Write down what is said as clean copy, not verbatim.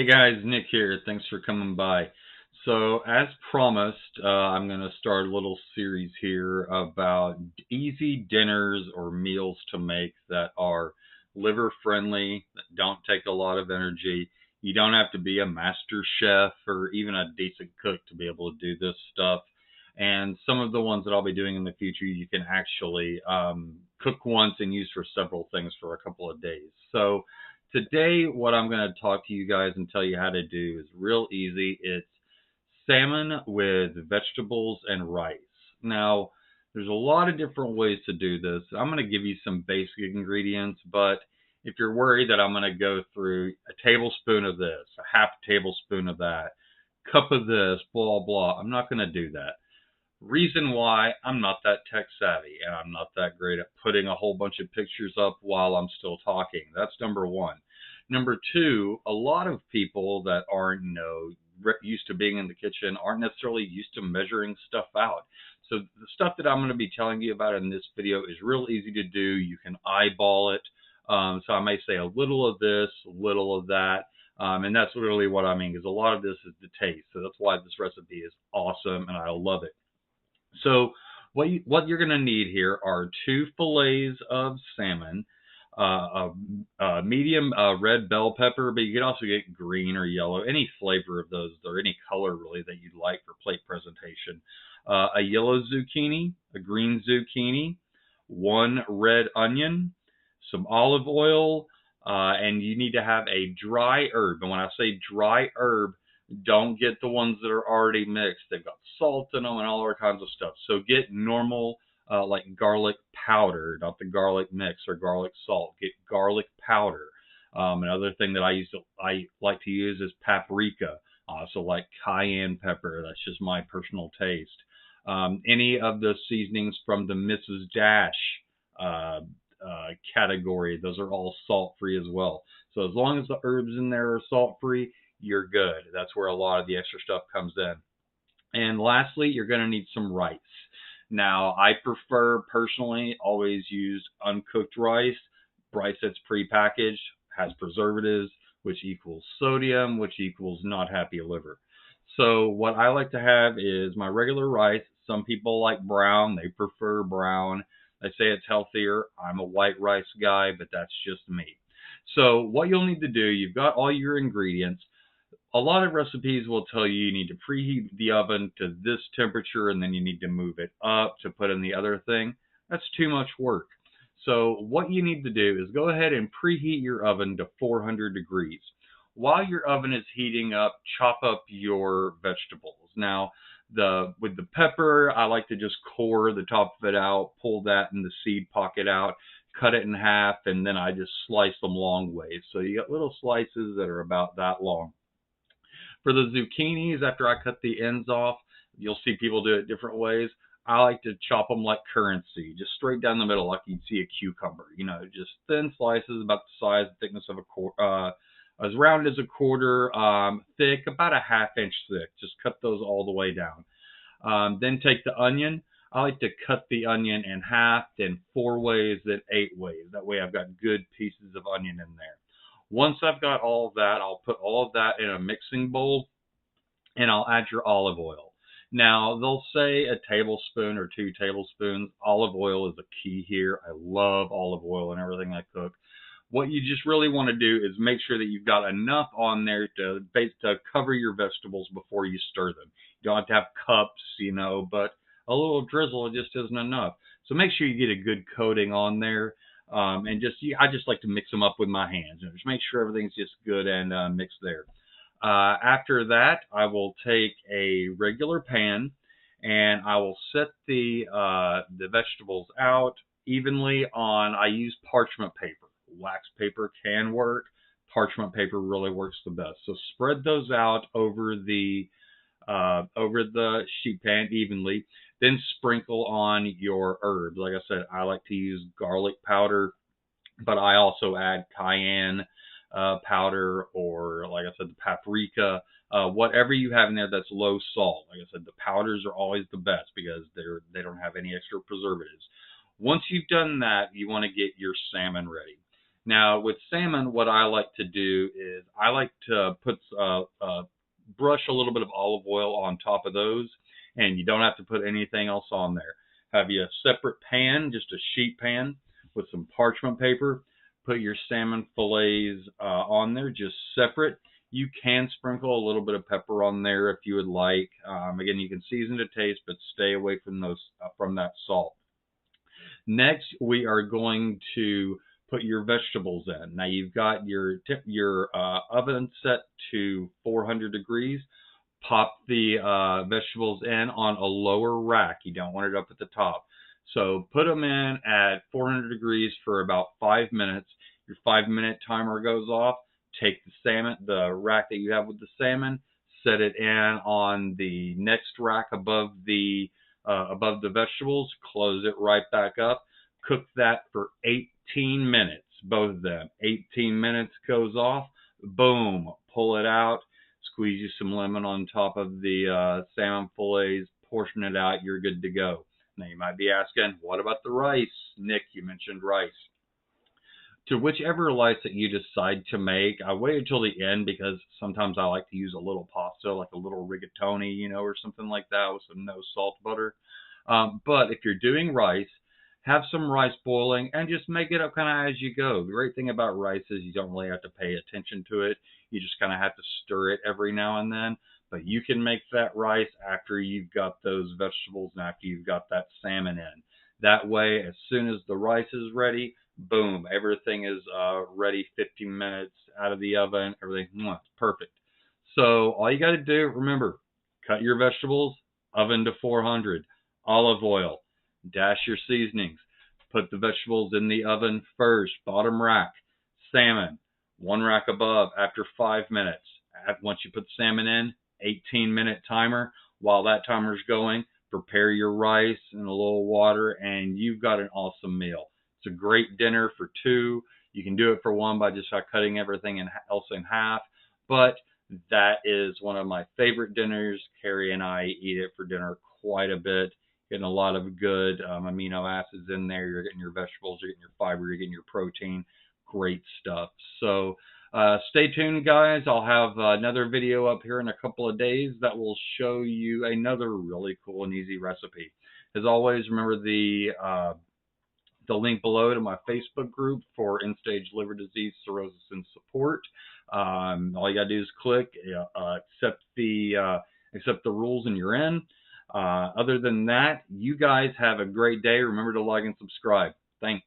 Hey guys, Nick here. Thanks for coming by. So, as promised, I'm going to start a little series here about easy dinners or meals to make that are liver friendly, that don't take a lot of energy. You don't have to be a master chef or even a decent cook to be able to do this stuff. And some of the ones that I'll be doing in the future, you can actually cook once and use for several things for a couple of days. So, today, what I'm going to talk to you guys and tell you how to do is real easy. It's salmon with vegetables and rice. Now, there's a lot of different ways to do this. I'm going to give you some basic ingredients, but if you're worried that I'm going to go through a tablespoon of this, a half tablespoon of that, cup of this, blah, blah, I'm not going to do that. Reason why, I'm not that tech savvy and I'm not that great at putting a whole bunch of pictures up while I'm still talking. That's number one. Number two, a lot of people that aren't used to being in the kitchen aren't necessarily used to measuring stuff out. So the stuff that I'm going to be telling you about in this video is real easy to do. You can eyeball it. So I may say a little of this, a little of that. And that's really what I mean, because a lot of this is the taste. So that's why this recipe is awesome and I love it. So what you're going to need here are 2 fillets of salmon, a medium red bell pepper, but you can also get green or yellow, any flavor of those, or any color really that you'd like for plate presentation. A yellow zucchini, a green zucchini, 1 red onion, some olive oil, and you need to have a dry herb. And when I say dry herb, don't get the ones that are already mixed. They've got salt in them and all other kinds of stuff. So get normal, like garlic powder, not the garlic mix or garlic salt. Get garlic powder. Another thing that I like to use is paprika. Also like cayenne pepper. That's just my personal taste. Any of the seasonings from the Mrs. Dash category, those are all salt-free as well. So as long as the herbs in there are salt-free, you're good. That's where a lot of the extra stuff comes in. And lastly, you're going to need some rice. Now, I prefer personally always use uncooked rice. Rice that's prepackaged, has preservatives, which equals sodium, which equals not happy liver. So what I like to have is my regular rice. Some people like brown. They prefer brown. They say it's healthier. I'm a white rice guy, but that's just me. So what you'll need to do, you've got all your ingredients. A lot of recipes will tell you need to preheat the oven to this temperature and then you need to move it up to put in the other thing. That's too much work. So what you need to do is go ahead and preheat your oven to 400 degrees. While your oven is heating up, chop up your vegetables. Now, with the pepper, I like to just core the top of it out, pull that and the seed pocket out, cut it in half, and then I just slice them long ways. So you got little slices that are about that long. For the zucchinis, after I cut the ends off, you'll see people do it different ways. I like to chop them like currency, just straight down the middle like you'd see a cucumber. You know, just thin slices about the size, thickness of a quarter, as round as a quarter, thick, about a ½ inch thick. Just cut those all the way down. Then take the onion. I like to cut the onion in half, then 4 ways, then 8 ways. That way I've got good pieces of onion in there. Once I've got all of that, I'll put all of that in a mixing bowl and I'll add your olive oil. Now, they'll say a tablespoon or 2 tablespoons. Olive oil is a key here. I love olive oil in everything I cook. What you just really want to do is make sure that you've got enough on there to cover your vegetables before you stir them. You don't have to have cups, you know, but a little drizzle just isn't enough. So make sure you get a good coating on there. I just like to mix them up with my hands and just make sure everything's just good and mixed there. After that, I will take a regular pan and I will set the vegetables out evenly on. I use parchment paper. Wax paper can work. Parchment paper really works the best. So spread those out over the sheet pan evenly. Then sprinkle on your herbs. Like I said, I like to use garlic powder, but I also add cayenne powder, or like I said, the paprika, whatever you have in there that's low salt. Like I said, the powders are always the best because they don't have any extra preservatives. Once you've done that, you want to get your salmon ready. Now, with salmon, what I like to do is I like to put brush a little bit of olive oil on top of those, and you don't have to put anything else on there. Have you a separate pan, just a sheet pan with some parchment paper. Put your salmon fillets on there, just separate. You can sprinkle a little bit of pepper on there if you would like. Again, you can season to taste, but stay away from those from that salt. Next, we are going to put your vegetables in. Now you've got your oven set to 400 degrees. Pop the vegetables in on a lower rack. You don't want it up at the top. So put them in at 400 degrees for about 5 minutes. Your 5-minute timer goes off. Take the rack that you have with the salmon, set it in on the next rack above the vegetables. Close it right back up. Cook that for 18 minutes, both of them. 18 minutes goes off. Boom. Pull it out. Squeeze you some lemon on top of the salmon fillets. Portion it out. You're good to go. Now you might be asking, what about the rice? Nick, you mentioned rice. To whichever rice that you decide to make, I wait until the end because sometimes I like to use a little pasta, like a little rigatoni, or something like that with some no salt butter. But if you're doing rice, have some rice boiling and just make it up kind of as you go. The great thing about rice is you don't really have to pay attention to it. You just kind of have to stir it every now and then. But you can make that rice after you've got those vegetables and after you've got that salmon in. That way, as soon as the rice is ready, boom, everything is ready 15 minutes out of the oven. Everything, perfect. So all you got to do, remember, cut your vegetables, oven to 400, olive oil, dash your seasonings. Put the vegetables in the oven first, bottom rack. Salmon, one rack above after 5 minutes. Once you put salmon in, 18-minute timer. While that timer's going, prepare your rice and a little water, and you've got an awesome meal. It's a great dinner for two. You can do it for one by just cutting everything else in half. But that is one of my favorite dinners. Carrie and I eat it for dinner quite a bit. Getting a lot of good amino acids in there. You're getting your vegetables, you're getting your fiber, you're getting your protein. Great stuff. So stay tuned, guys. I'll have another video up here in a couple of days that will show you another really cool and easy recipe. As always, remember the link below to my Facebook group for end-stage liver disease, cirrhosis, and support. All you gotta do is click, accept the rules, and you're in. Other than that, you guys have a great day. Remember to like and subscribe. Thanks.